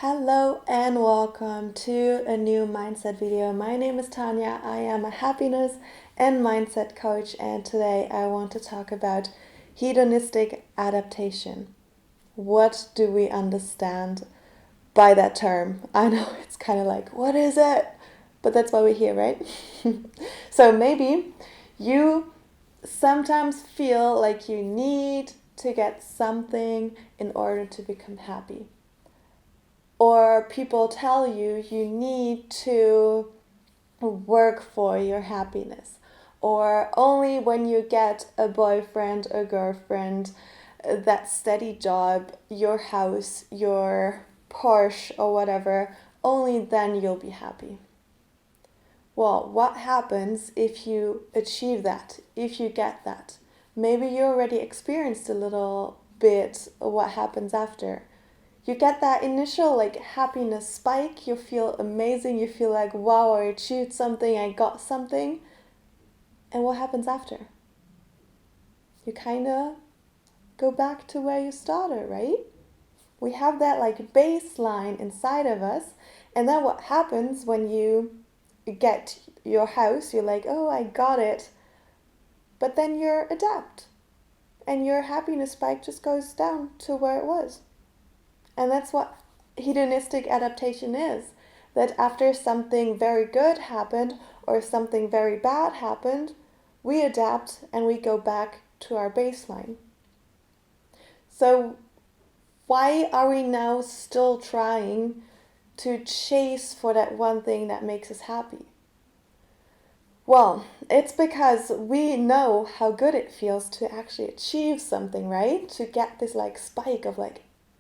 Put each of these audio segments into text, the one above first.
Hello and welcome to a new mindset video. My name is Tanya. I am a happiness and mindset coach, and today I want to talk about hedonistic adaptation. What do we understand by that term? I know it's kind of like, what is it? But that's why we're here, right? So maybe you sometimes feel like you need to get something in order to become happy. Or people tell you you need to work for your happiness. Or only when you get a boyfriend, a girlfriend, that steady job, your house, your Porsche or whatever, only then you'll be happy. Well, what happens if you achieve that, if you get that? Maybe you already experienced a little bit of what happens after. You get that initial happiness spike, you feel amazing, you feel like, wow, I achieved something, I got something. And what happens after? You kind of go back to where you started, right? We have that baseline inside of us, and then what happens when you get your house, you're like, oh, I got it. But then you adapt, and your happiness spike just goes down to where it was. And that's what hedonistic adaptation is. That after something very good happened or something very bad happened, we adapt and we go back to our baseline. So why are we now still trying to chase for that one thing that makes us happy? Well, it's because we know how good it feels to actually achieve something, right? To get this spike of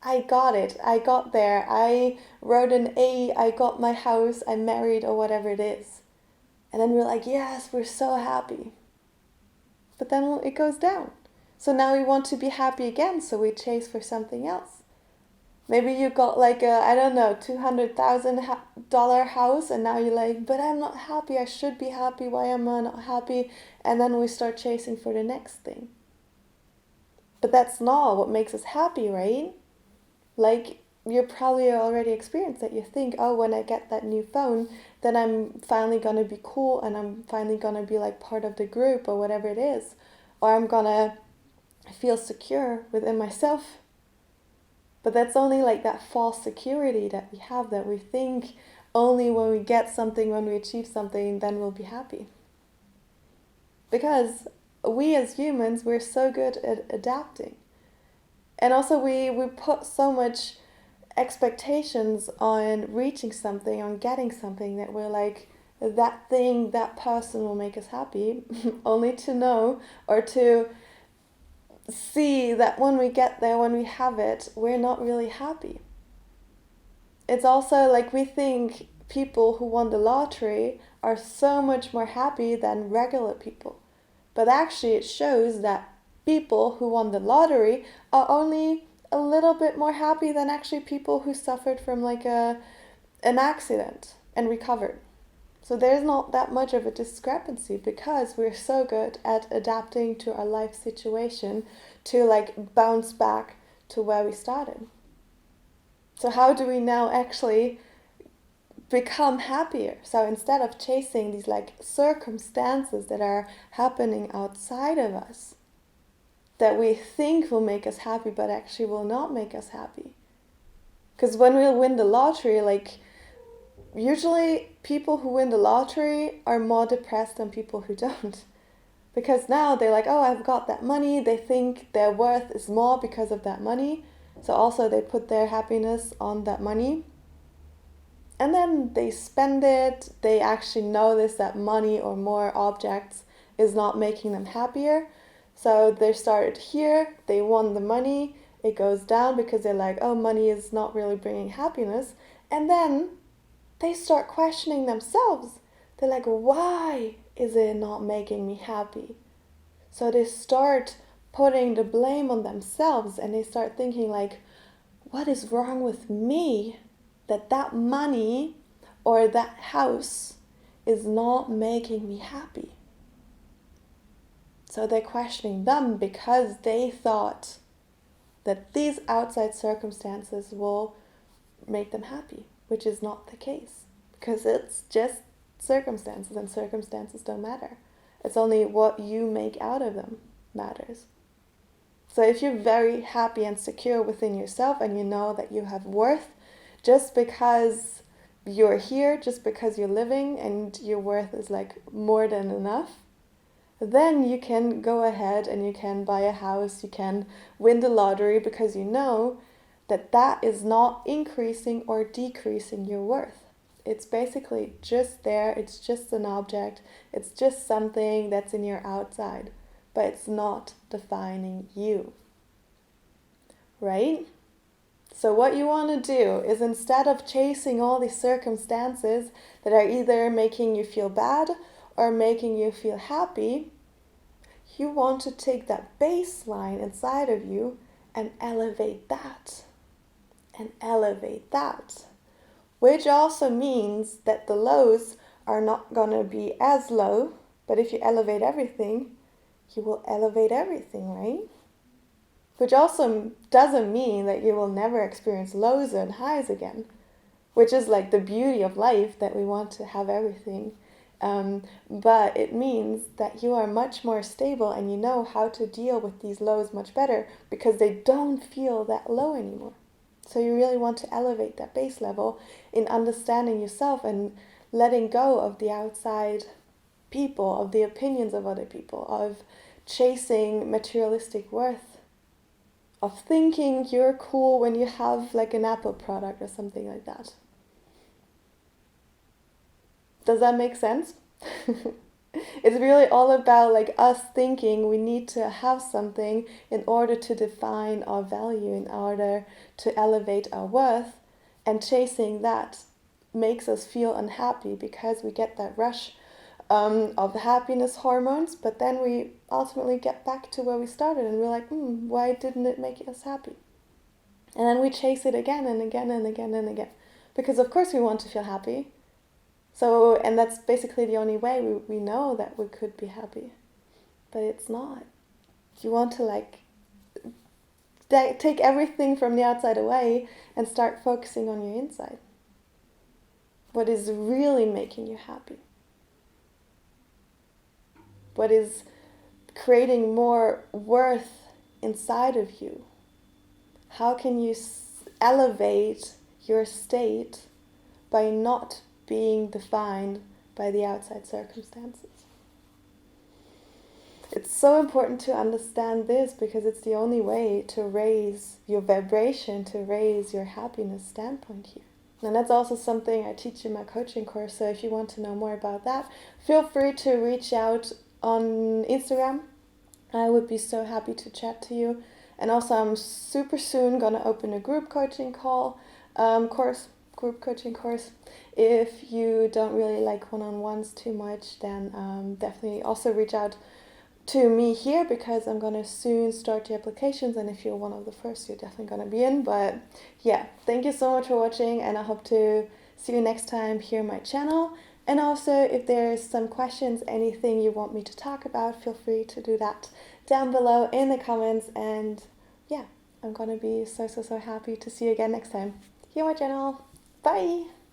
I got it, I got there, I wrote an A, I got my house, I'm married, or whatever it is. And then we're like, yes, we're so happy. But then it goes down. So now we want to be happy again, so we chase for something else. Maybe you got I don't know, $200,000 house, and now you're like, but I'm not happy, I should be happy, why am I not happy? And then we start chasing for the next thing. But that's not what makes us happy, right? You probably already experienced that. You think, oh, when I get that new phone, then I'm finally gonna be cool and I'm finally gonna be part of the group or whatever it is. Or I'm gonna feel secure within myself. But that's only that false security that we have, that we think only when we get something, when we achieve something, then we'll be happy. Because we as humans, we're so good at adapting. And also we put so much expectations on reaching something, on getting something, that we're like, that thing, that person will make us happy, only to know or to see that when we get there, when we have it, we're not really happy. It's also we think people who won the lottery are so much more happy than regular people. But actually it shows that people who won the lottery are only a little bit more happy than actually people who suffered from an accident and recovered. So there's not that much of a discrepancy, because we're so good at adapting to our life situation to bounce back to where we started. So how do we now actually become happier? So instead of chasing these circumstances that are happening outside of us, that we think will make us happy but actually will not make us happy. Because when we win the lottery, usually people who win the lottery are more depressed than people who don't. Because now they're like, oh, I've got that money. They think their worth is more because of that money. So also they put their happiness on that money. And then they spend it. They actually notice that money or more objects is not making them happier. So they started here, they won the money, it goes down because they're like, oh, money is not really bringing happiness. And then they start questioning themselves. They're like, why is it not making me happy? So they start putting the blame on themselves, and they start thinking what is wrong with me that money or that house is not making me happy? So they're questioning them because they thought that these outside circumstances will make them happy, which is not the case, because it's just circumstances, and circumstances don't matter. It's only what you make out of them matters. So if you're very happy and secure within yourself, and you know that you have worth just because you're here, just because you're living, and your worth is like more than enough, then you can go ahead and you can buy a house, you can win the lottery, because you know that that is not increasing or decreasing your worth. It's basically just there, it's just an object, it's just something that's in your outside, but it's not defining you. Right? So what you want to do is, instead of chasing all these circumstances that are either making you feel bad or making you feel happy, you want to take that baseline inside of you and elevate that. And elevate that. Which also means that the lows are not going to be as low, but if you elevate everything, you will elevate everything, right? Which also doesn't mean that you will never experience lows and highs again, which is like the beauty of life, that we want to have everything. But it means that you are much more stable, and you know how to deal with these lows much better, because they don't feel that low anymore. So you really want to elevate that base level in understanding yourself and letting go of the outside people, of the opinions of other people, of chasing materialistic worth, of thinking you're cool when you have like an Apple product or something like that. Does that make sense? It's really all about like us thinking we need to have something in order to define our value, in order to elevate our worth, and chasing that makes us feel unhappy, because we get that rush of happiness hormones, but then we ultimately get back to where we started, and we're like, why didn't it make us happy? And then we chase it again and again and again and again, because of course we want to feel happy. So, and that's basically the only way we know that we could be happy. But it's not. You want to like take everything from the outside away and start focusing on your inside. What is really making you happy? What is creating more worth inside of you? How can you elevate your state by not being defined by the outside circumstances? It's so important to understand this, because it's the only way to raise your vibration, to raise your happiness standpoint here. And that's also something I teach in my coaching course. So if you want to know more about that, feel free to reach out on Instagram. I would be so happy to chat to you. And also, I'm super soon going to open a group coaching group coaching course. If you don't really like one-on-ones too much, then definitely also reach out to me here, because I'm going to soon start the applications, and if you're one of the first, you're definitely going to be in. But yeah, thank you so much for watching, and I hope to see you next time here on my channel. And also, if there's some questions, anything you want me to talk about, feel free to do that down below in the comments. And yeah, I'm going to be so happy to see you again next time here on my channel. Bye!